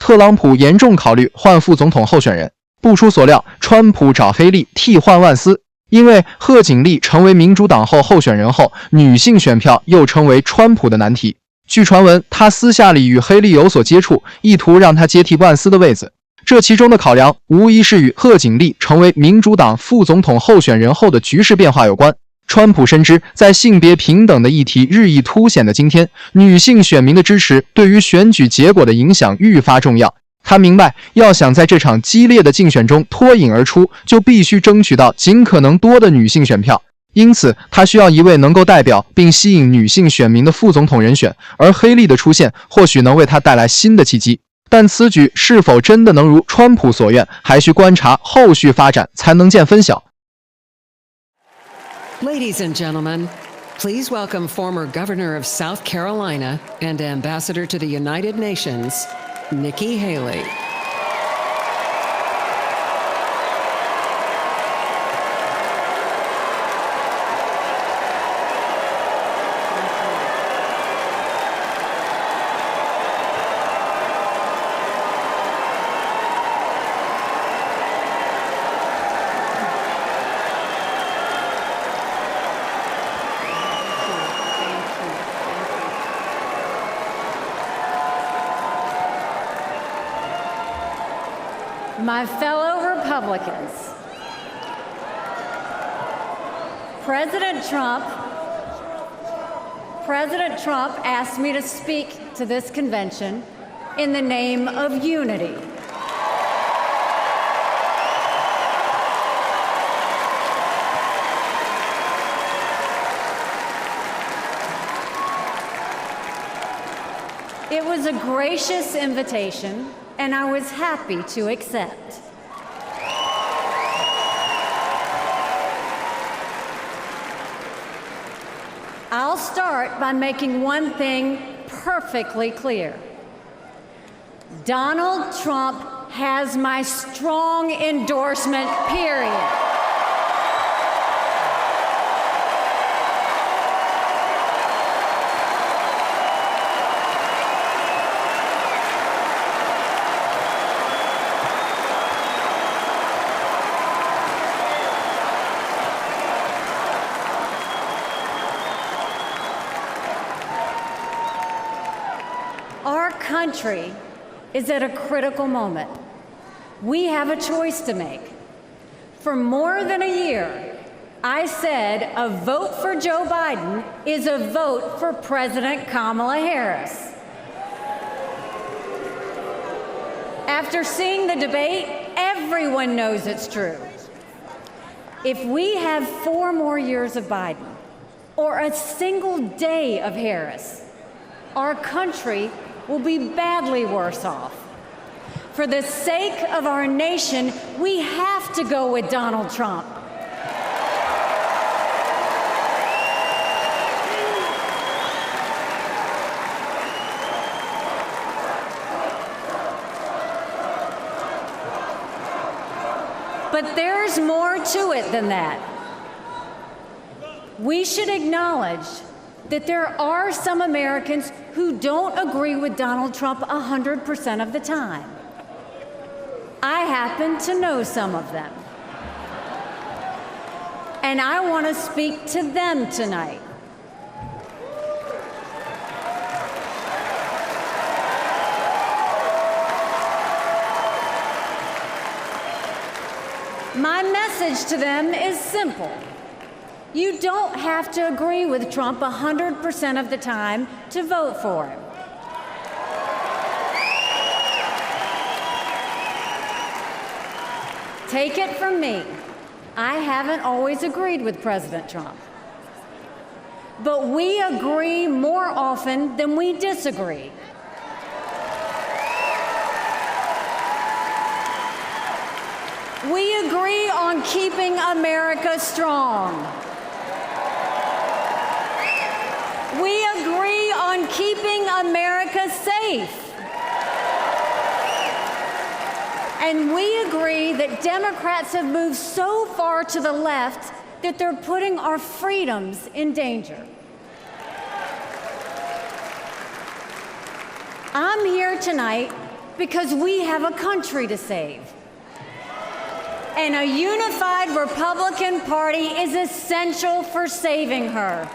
特朗普严重考虑换副总统候选人。不出所料，川普找黑利替换万斯。因为贺锦丽成为民主党候选人后，女性选票又成为川普的难题。据传闻，他私下里与黑利有所接触，意图让他接替万斯的位子。这其中的考量，无疑是与贺锦丽成为民主党副总统候选人后的局势变化有关。川普深知，在性别平等的议题日益凸显的今天，女性选民的支持对于选举结果的影响愈发重要。他明白，要想在这场激烈的竞选中脱颖而出，就必须争取到尽可能多的女性选票。因此，他需要一位能够代表并吸引女性选民的副总统人选，而黑利的出现或许能为他带来新的契机。但此举是否真的能如川普所愿，还需观察后续发展才能见分晓。Ladies and gentlemen, please welcome former Governor of South Carolina and Ambassador to the United Nations, Nikki Haley. My fellow Republicans, President Trump asked me to speak to this convention in the name of unity. It was a gracious invitation, and I was happy to accept. I'll start by making one thing perfectly clear. Donald Trump has my strong endorsement, period. Our country is at a critical moment. We have a choice to make. For more than a year, I said a vote for Joe Biden is a vote for President Kamala Harris. After seeing the debate, everyone knows it's true. If we have 4 more years of Biden or a single day of Harris, our country will be badly worse off. For the sake of our nation, we have to go with Donald Trump. But there's more to it than that. We should acknowledge that there are some Americans who don't agree with Donald Trump 100% of the time. I happen to know some of them. And I want to speak to them tonight. My message to them is simple. You don't have to agree with Trump 100% of the time to vote for him. Take it from me, I haven't always agreed with President Trump. But we agree more often than we disagree. We agree on keeping America strong. We agree on keeping America safe. And we agree that Democrats have moved so far to the left that they're putting our freedoms in danger. I'm here tonight because we have a country to save. And a unified Republican Party is essential for saving her.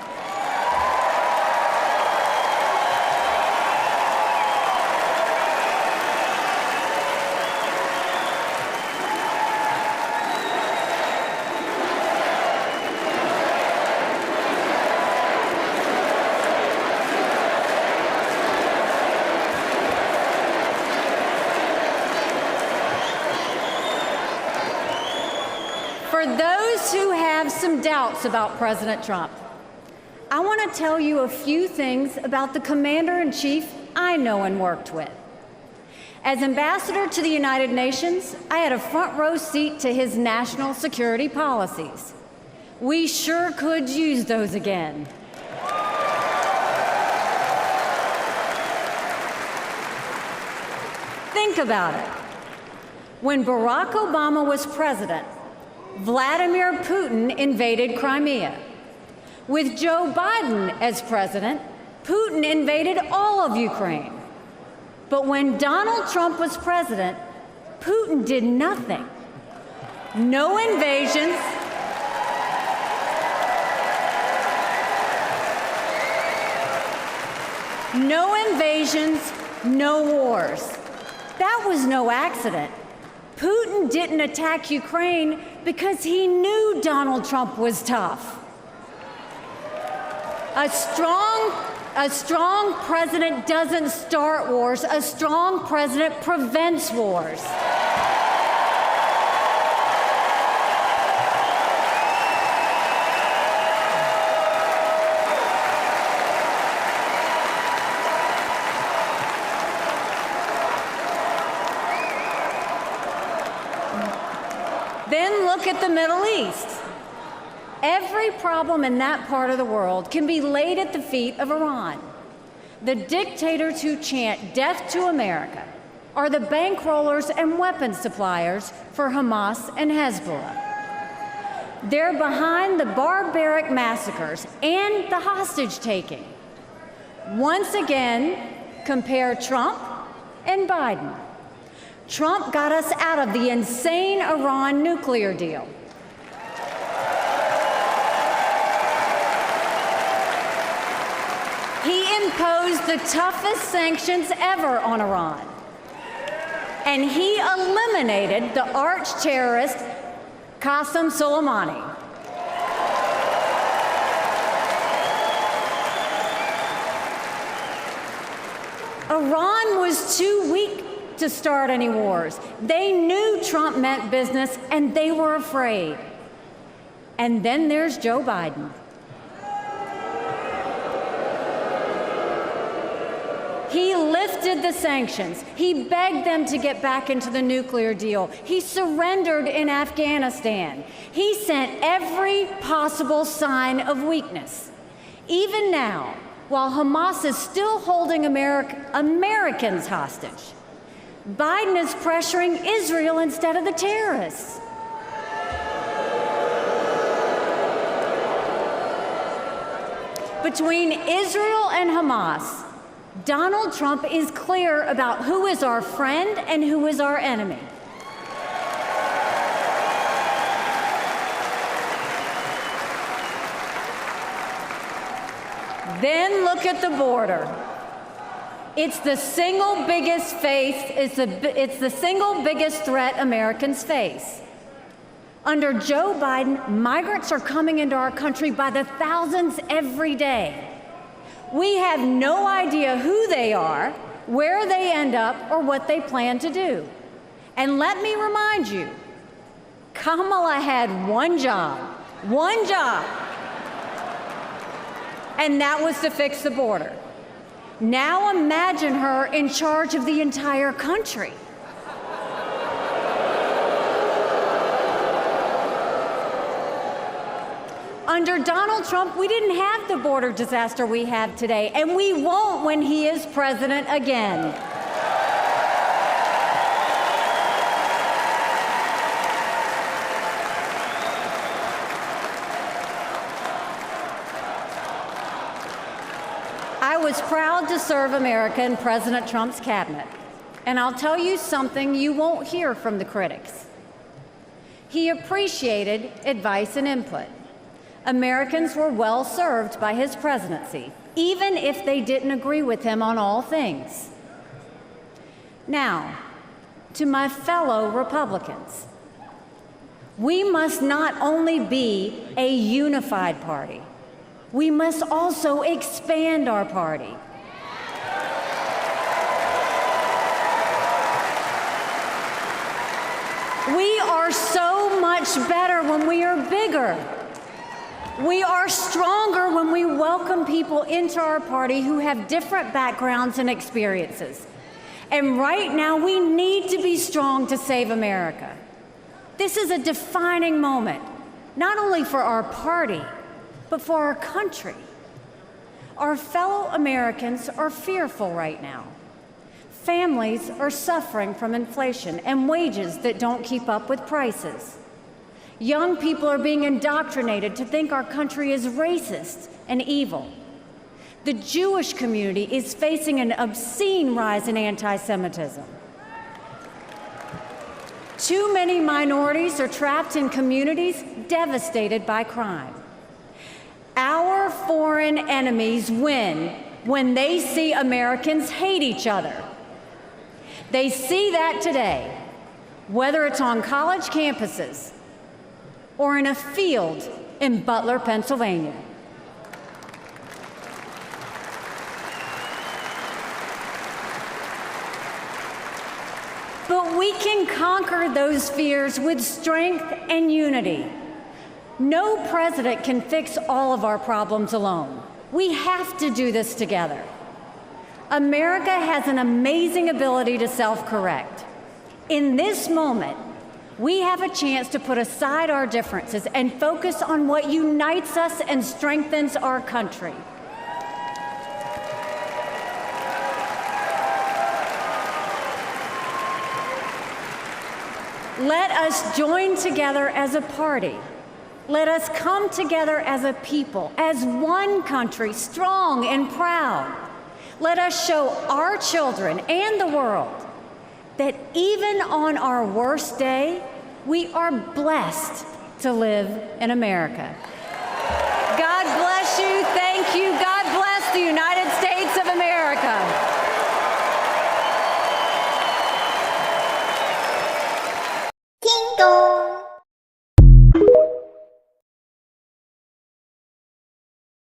For those who have some doubts about President Trump, I want to tell you a few things about the Commander-in-Chief I know and worked with. As ambassador to the United Nations, I had a front row seat to his national security policies. We sure could use those again. Think about it. When Barack Obama was president, Vladimir Putin invaded Crimea. With Joe Biden as president, Putin invaded all of Ukraine. But when Donald Trump was president, Putin did nothing. No invasions, no wars. That was no accident. Putin didn't attack Ukraine because he knew Donald Trump was tough. A strong president doesn't start wars. A strong president prevents wars. Then look at the Middle East. Every problem in that part of the world can be laid at the feet of Iran. The dictators who chant death to America are the bankrollers and weapons suppliers for Hamas and Hezbollah. They're behind the barbaric massacres and the hostage-taking. Once again, compare Trump and Biden. Trump got us out of the insane Iran nuclear deal. He imposed the toughest sanctions ever on Iran. And he eliminated the arch-terrorist Qasem Soleimani. Iran was too weak to start any wars. They knew Trump meant business, and they were afraid. And then there's Joe Biden. He lifted the sanctions. He begged them to get back into the nuclear deal. He surrendered in Afghanistan. He sent every possible sign of weakness. Even now, while Hamas is still holding Americans hostage, Biden is pressuring Israel instead of the terrorists. Between Israel and Hamas, Donald Trump is clear about who is our friend and who is our enemy. Then look at the border. It's the single biggest threat Americans face. Under Joe Biden, migrants are coming into our country by the thousands every day. We have no idea who they are, where they end up, or what they plan to do. And let me remind you, Kamala had one job, and that was to fix the border. Now imagine her in charge of the entire country. Under Donald Trump, we didn't have the border disaster we have today, and we won't when he is president again. I was proud to serve America in President Trump's cabinet. And I'll tell you something you won't hear from the critics. He appreciated advice and input. Americans were well served by his presidency, even if they didn't agree with him on all things. Now, to my fellow Republicans, we must not only be a unified party, we must also expand our party. We are so much better when we are bigger. We are stronger when we welcome people into our party who have different backgrounds and experiences. And right now, we need to be strong to save America. This is a defining moment, not only for our party, but for our country. Our fellow Americans are fearful right now. Families are suffering from inflation and wages that don't keep up with prices. Young people are being indoctrinated to think our country is racist and evil. The Jewish community is facing an obscene rise in anti-Semitism. Too many minorities are trapped in communities devastated by crime. Our foreign enemies win when they see Americans hate each other. They see that today, whether it's on college campuses or in a field in Butler, Pennsylvania. But we can conquer those fears with strength and unity. No president can fix all of our problems alone. We have to do this together. America has an amazing ability to self-correct. In this moment, we have a chance to put aside our differences and focus on what unites us and strengthens our country. Let us join together as a party. Let us come together as a people, as one country, strong and proud. Let us show our children and the world that even on our worst day, we are blessed to live in America.